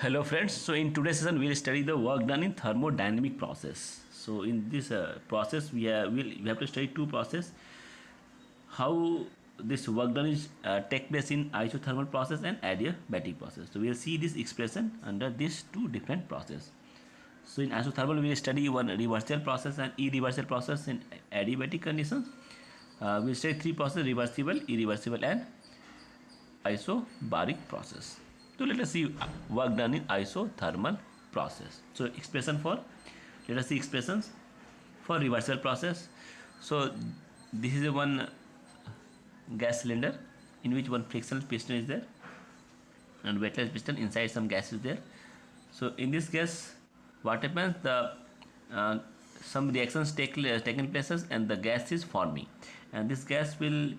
Hello friends, so in today's session we will study the work done in thermodynamic process. So in this process we have to study two process, how this work done is take place in isothermal process and adiabatic process. So we will see this expression under these two different process. So in isothermal we will study one reversal process and irreversible process in adiabatic conditions. We will study three processes: reversible, irreversible and isobaric process. So let us see work done in isothermal process. So expression for, let us see expressions for reversal process. So this is a one gas cylinder in which one frictional piston is there and weightless piston, inside some gas is there. So in this gas, what happens, the uh, some reactions taken places and the gas is forming, and this gas will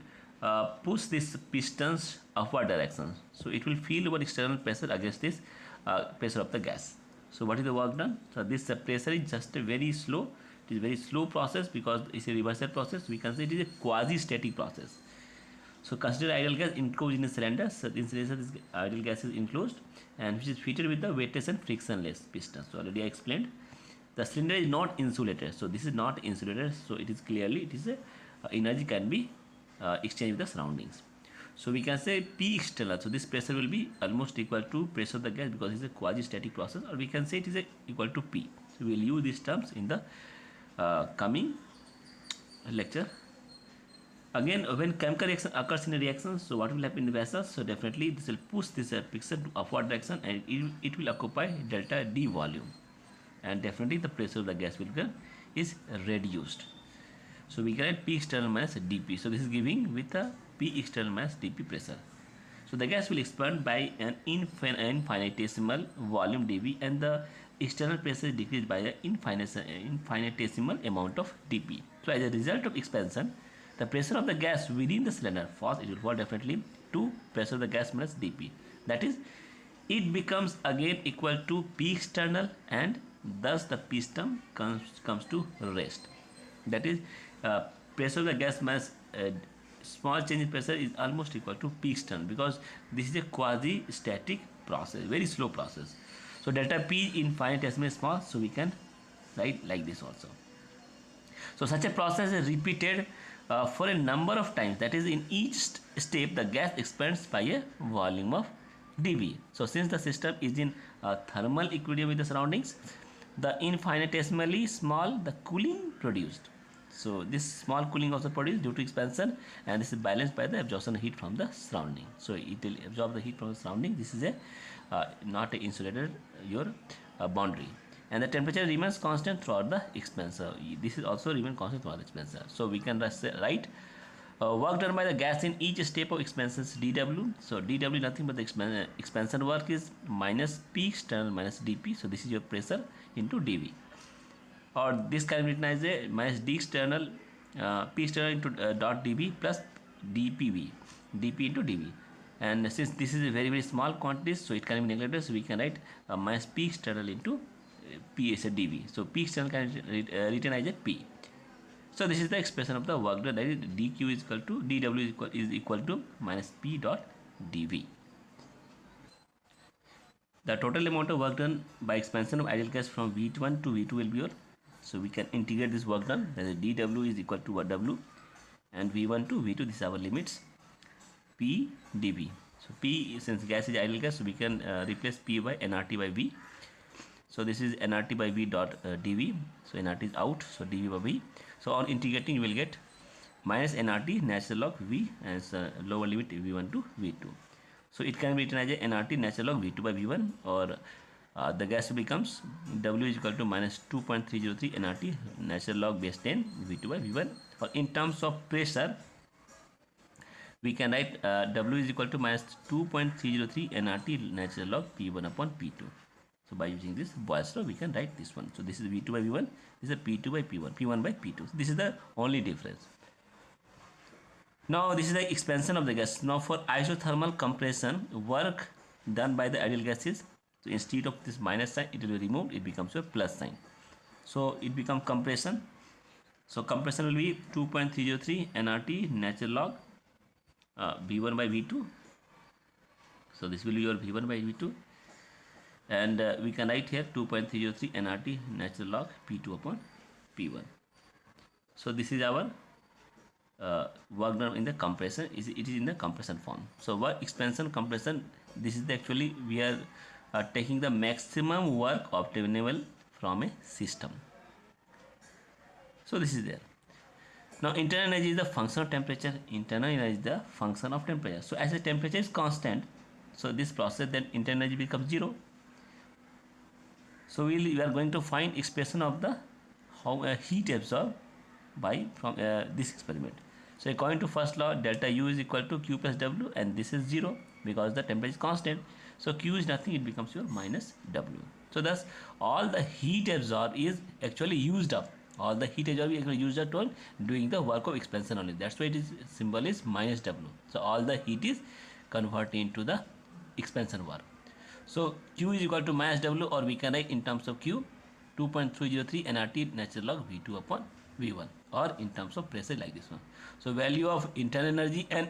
push these pistons upward direction, so it will feel one external pressure against this pressure of the gas. So what is the work done? So this pressure is just a very slow, it is very slow process because it's a reversal process. We can say it is a quasi static process. So consider ideal gas enclosed in a cylinder. So in cylinder this ideal gas is enclosed and which is fitted with the weightless and frictionless piston. So already I explained. The cylinder is not insulated. So this is not insulated. So it is clearly, it is a energy can be exchanged with the surroundings. So we can say P external. So this pressure will be almost equal to pressure of the gas because it is a quasi-static process, or we can say it is equal to P. So we will use these terms in the coming lecture. Again, when chemical reaction occurs in a reaction, so what will happen in the vessel? So definitely this will push this piston to upward direction and it will occupy delta D volume, and definitely the pressure of the gas will get is reduced. So we can write P external minus dP. So this is giving with a P external minus dP pressure. So the gas will expand by an infinitesimal volume dV and the external pressure is decreased by an infinitesimal amount of dP. So as a result of expansion, the pressure of the gas within the cylinder, first it will fall definitely to pressure of the gas minus dP. That is, it becomes again equal to P external and thus the piston comes to rest. That is, pressure of the gas minus small change in pressure is almost equal to P external because this is a quasi static process, very slow process. So delta P infinitesimally small, so we can write like this also. So such a process is repeated for a number of times. That is, in each step the gas expands by a volume of dV. So since the system is in thermal equilibrium with the surroundings, the infinitesimally small the cooling produced. So this small cooling also produced due to expansion, and this is balanced by the absorption heat from the surrounding. So it will absorb the heat from the surrounding. This is a not a insulated your boundary, and the temperature remains constant throughout the expansion. This is also remain constant throughout the expansion. So we can write work done by the gas in each step of expansion is dW. So dW nothing but the expansion work is minus P external minus dP. So this is your pressure into dV, or this can be written as a minus D external P external into dot dV plus dPV, dP into dV. And since this is a very small quantity, so it can be neglected. So we can write minus P external into P is a dV. So P external can be written as a P. So this is the expression of the work done, that is dQ is equal to dW is equal to minus P dot dV. The total amount of work done by expansion of ideal gas from V1 to V2 will be your, so we can integrate this work done, that is dW is equal to W and V1 to V2, these are our limits, P dV. So P, since gas is ideal gas, so we can replace P by nRT by V. So this is nRT by V dot dV. So nRT is out, so dV by V. So on integrating you will get minus nRT natural log V as lower limit V1 to V2. So it can be written as a nRT natural log V2 by V1, or the gas becomes W is equal to minus 2.303 nRT natural log base 10 V2 by V1. Or in terms of pressure, we can write W is equal to minus 2.303 nRT natural log P1 upon P2. So by using this Boyle's law, we can write this one. So this is V2 by V1, this is P2 by P1, P1 by P2. So this is the only difference. Now this is the expansion of the gas. Now for isothermal compression, work done by the ideal gases, so instead of this minus sign, it will be removed, it becomes a plus sign. So it becomes compression. So compression will be 2.303 nRT natural log V1 by V2. So this will be your V1 by V2, and we can write here 2.303 nRT natural log P2 upon P1. So this is our work done in the compression. It is in the compression form. So work expansion compression, this is the actually we are taking the maximum work obtainable from a system. So this is there. Now internal energy is the function of temperature. Internal energy is the function of temperature. So as the temperature is constant, so this process, then internal energy becomes 0. So we are going to find expression of the how heat absorbed by from this experiment. So according to first law, delta U is equal to Q plus W, and this is 0 because the temperature is constant. So Q is nothing, it becomes your minus W. So thus all the heat absorbed is actually used up. All the heat absorbed is actually used up on doing the work of expansion only. That's why it is symbol is minus W. So all the heat is converted into the expansion work. So Q is equal to minus W, or we can write in terms of Q 2.303 nRT natural log V2 upon V1, or in terms of pressure like this one. So value of internal energy and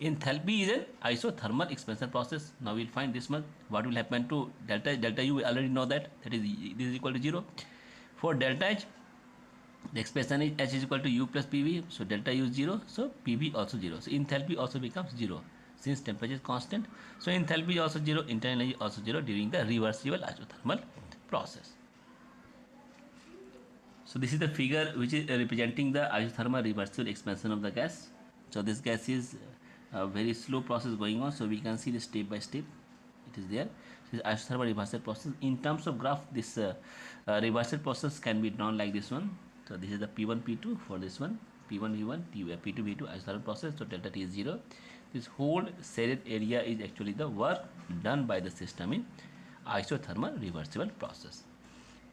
enthalpy is an isothermal expansion process. Now we'll find this much. What will happen to delta U? We already know that is this is equal to 0. For delta H, the expression is H is equal to U plus PV. So delta U is 0. So PV also 0. So enthalpy also becomes 0 since temperature is constant. So enthalpy is also 0. Internal energy also 0 during the reversible isothermal process. So this is the figure which is representing the isothermal reversible expansion of the gas. So this gas is a very slow process going on. So we can see the step by step. It is there. This isothermal reversible process. In terms of graph, this reversible process can be drawn like this one. So this is the P1 P2 for this one. P1 V1 P2 V2 isothermal process. So delta T is 0. This whole shaded area is actually the work done by the system in isothermal reversible process.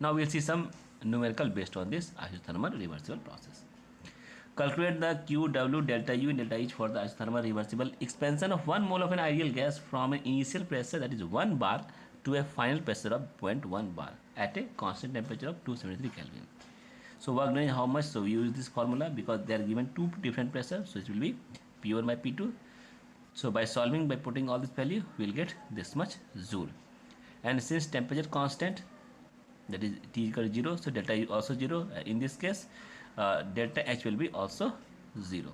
Now we will see some numerical based on this isothermal reversible process. Calculate the Q, W, delta U and delta H for the isothermal reversible expansion of 1 mole of an ideal gas from an initial pressure, that is 1 bar, to a final pressure of 0.1 bar at a constant temperature of 273 Kelvin. So work done is how much? So we use this formula because they are given two different pressures. So it will be P1 by P2. So by solving, by putting all this value, we will get this much joule. And since temperature constant, that is T equal to 0, so delta U also 0. In this case, delta H will be also 0.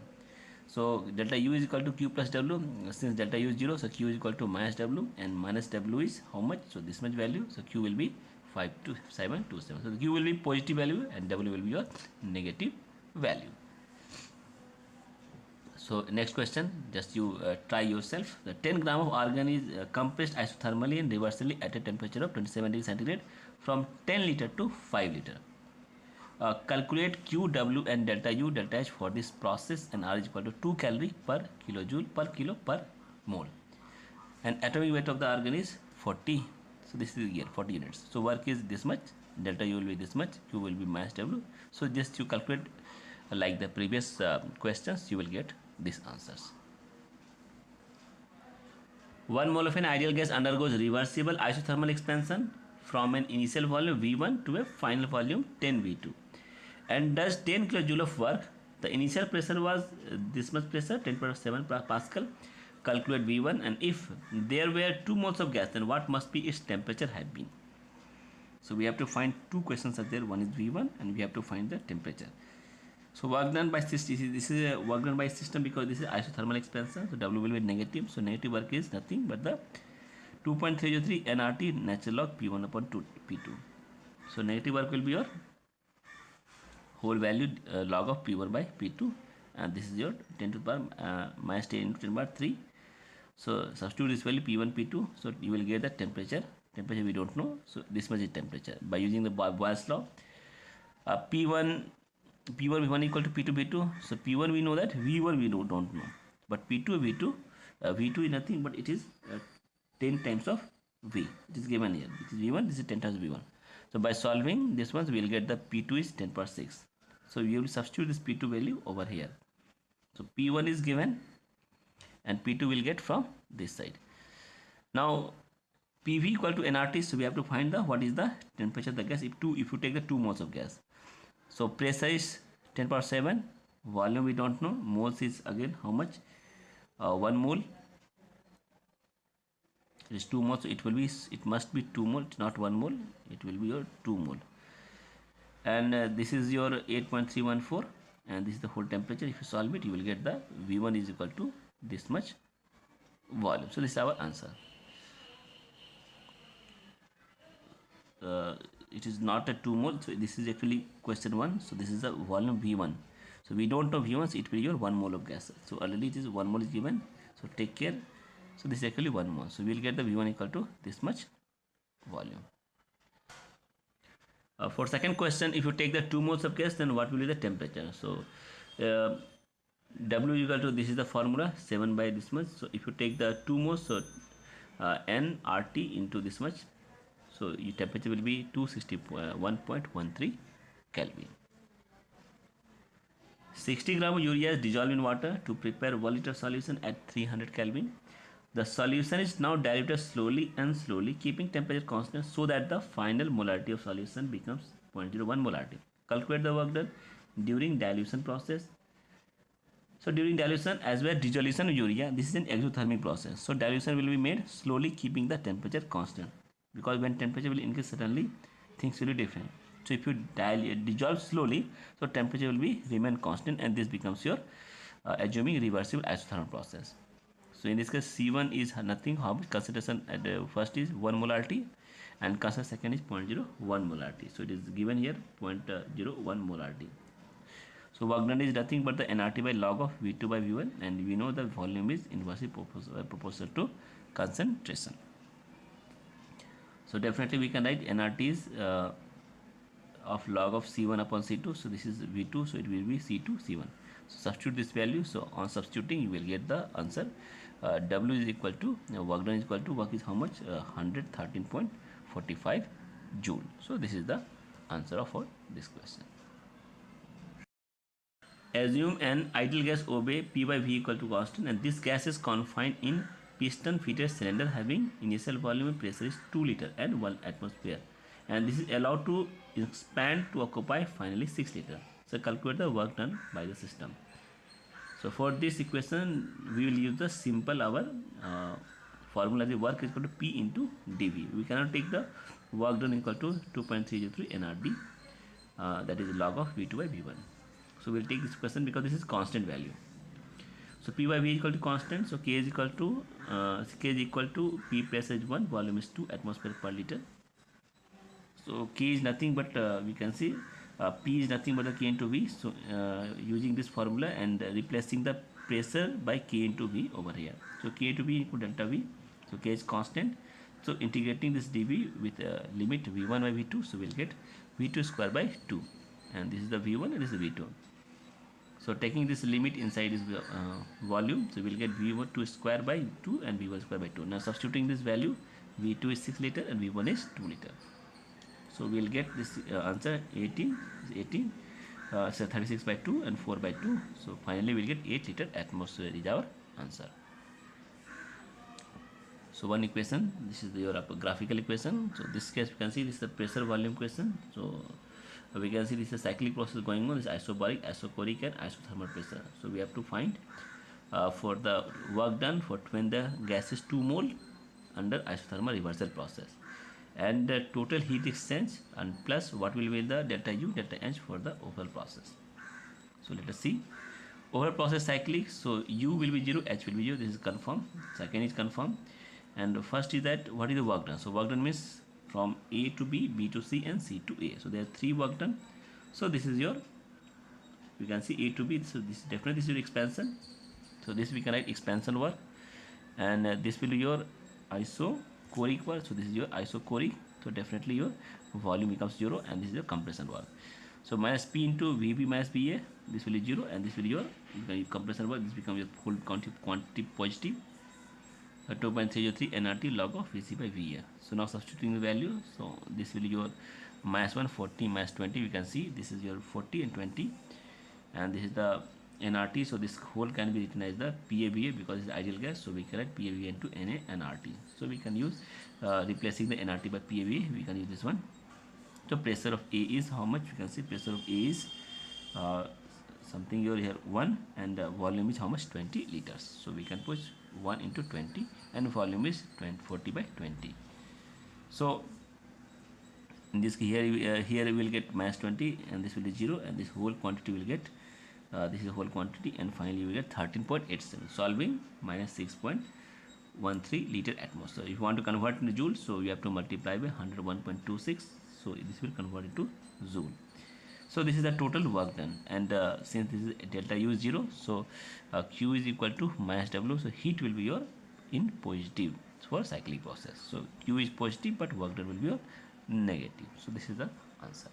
So delta U is equal to Q plus W. Since delta U is 0, so Q is equal to minus W, and minus W is how much? So this much value. So Q will be 52727. So Q will be positive value and W will be your negative value. So next question, just you try yourself. The 10 gram of argon is compressed isothermally and reversibly at a temperature of 27 degrees centigrade from 10 liter to 5 liter. Calculate Q, W and delta U, delta H for this process, and R is equal to 2 calorie per kilojoule per kilo per mole. And atomic weight of the argon is 40. So this is here 40 units. So work is this much, delta U will be this much, Q will be minus W. So just you calculate like the previous questions, you will get these answers. 1 mole of an ideal gas undergoes reversible isothermal expansion from an initial volume V1 to a final volume 10 V2 and does 10 kilojoule of work. The initial pressure was this much pressure, 10.7 Pascal. Calculate V1, and if there were 2 moles of gas, then what must be its temperature have been? So we have to find two questions are there. One is V1 and we have to find the temperature. So work done by system, this is a work done by system because this is isothermal expansion. So W will be negative. So negative work is nothing but the 2.303 nRT natural log P1 upon P2. So negative work will be your whole value log of P1 by P2, and this is your 10 to the power minus 10 into 10 to the power 3. So substitute this value P1 P2. So you will get the temperature. Temperature we don't know. So this much is temperature by using the Boyle's law. P1 V1 equal to P2 V2. So P1 we know that, V1 we don't know, but P2 V2 V2 is nothing but it is 10 times of V. It is given here. It is V1. This is 10 times V1. So by solving this one, we will get the P2 is 10 power 6. So we will substitute this P2 value over here. So P1 is given and P2 will get from this side. Now PV equal to nRT. So we have to find the what is the temperature of the gas if you take the 2 moles of gas. So pressure is 10 power 7. Volume we don't know. Moles is again how much? 1 mole. It is 2 mole, so it must be 2 mole, not 1 mole. It will be your 2 mole. And this is your 8.314, and this is the whole temperature. If you solve it, you will get the V1 is equal to this much volume. So this is our answer. It is not a 2 mole, so this is actually question 1. So this is the volume V1. So we don't know V1, so it will be your 1 mole of gas. So already it is 1 mole is given, so take care. So this is actually 1 mole, so we will get the V1 equal to this much volume. For second question, if you take the 2 moles of gas, then what will be the temperature? So W equal to, this is the formula, 7 by this much. So if you take the 2 moles, so N RT into this much, so your temperature will be 261.13 Kelvin. 60 gram of urea is dissolved in water to prepare 1 liter solution at 300 Kelvin. The solution is now diluted slowly and slowly, keeping temperature constant so that the final molarity of solution becomes 0.01 molarity. Calculate the work done during dilution process. So during dilution as well as dissolution of urea, this is an exothermic process. So dilution will be made slowly, keeping the temperature constant, because when temperature will increase suddenly, things will be different. So if you dissolve slowly, so temperature will be remain constant, and this becomes your assuming reversible isothermal process. So in this case, C1 is nothing. How much concentration at first is 1 molarity, and concentration second is 0.01 molarity. So it is given here 0.01 molarity. So work done is nothing but the nRT by log of V2 by V1, and we know the volume is inversely proportional to concentration. So definitely we can write nRT is of log of C1 upon C2. So this is V2, so it will be C2 C1. So substitute this value. So on substituting, you will get the answer. W is equal to work done is equal to work is how much? 113.45 joule. So this is the answer for this question. Assume an ideal gas obey P by V equal to constant, and this gas is confined in piston fitted cylinder having initial volume and pressure is 2 liter and 1 atmosphere, and this is allowed to expand to occupy finally 6 liter. So calculate the work done by the system. So for this equation, we will use the simple our formula. The work is equal to P into dV. We cannot take the work done equal to 2.303 NRD, that is log of V2 by V1. So we'll take this question because this is constant value. So P by V is equal to constant. So K is equal to P pressure is 1, volume is 2 atmosphere per liter. So K is nothing but we can see P is nothing but the K into V. So using this formula and replacing the pressure by K into V over here. So K into V equal delta V. So K is constant. So integrating this dV with limit V1 by V2. So we'll get V2 square by 2. And this is the V1 and this is the V2. So taking this limit inside is volume. So we'll get V2 square by 2 and V1 square by 2. Now substituting this value, V2 is 6 liter and V1 is 2 liter. So we'll get this answer 18, so 36 by 2 and 4 by 2. So finally we'll get 8 liter atmosphere is our answer. So one equation, this is your graphical equation. So this case we can see this is the pressure volume question. So we can see this is a cyclic process going on. This is isobaric, isochoric and isothermal pressure. So we have to find for the work done for when the gas is 2 mole under isothermal reversal process, and the total heat exchange, and plus what will be the delta U delta H for the overall process. So let us see overall process cyclic. So U will be 0, H will be 0. This is confirmed. Second is confirmed. And first is that what is the work done? So work done means from A to B, B to C and C to A. So there are 3 work done. So this is your, you can see A to B. So this definitely this is your expansion. So this we can write expansion work, and this will be your isochoric work. So this is your isochoric. So definitely your volume becomes 0, and this is your compression work. So minus P into VB minus VA, this will be 0, and this will be your compression work. This becomes your full quantity positive. 2.303 nRT log of Vc by Va. So now substituting the value, so this will be your minus 1, 40, minus 20. We can see this is your 40 and 20, and this is the nRT. So this whole can be written as the PAVA because it's ideal gas. So we can write PAVA into Na nRT. So we can use replacing the nRT by PAVA. We can use this one. So pressure of A is how much? We can see pressure of A is something here 1, and volume is how much? 20 liters. So we can put 1 into 20, and volume is 40 by 20. So in this here here we will get minus 20, and this will be 0, and this whole quantity will get this is the whole quantity, and finally you will get 13.87, solving minus 6.13 liter atmosphere. If you want to convert into joule, so you have to multiply by 101.26, so this will convert into joule. So this is the total work done, and since this is delta U is 0, so Q is equal to minus W, so heat will be your in positive for cyclic process. So Q is positive, but work done will be your negative. So this is the answer.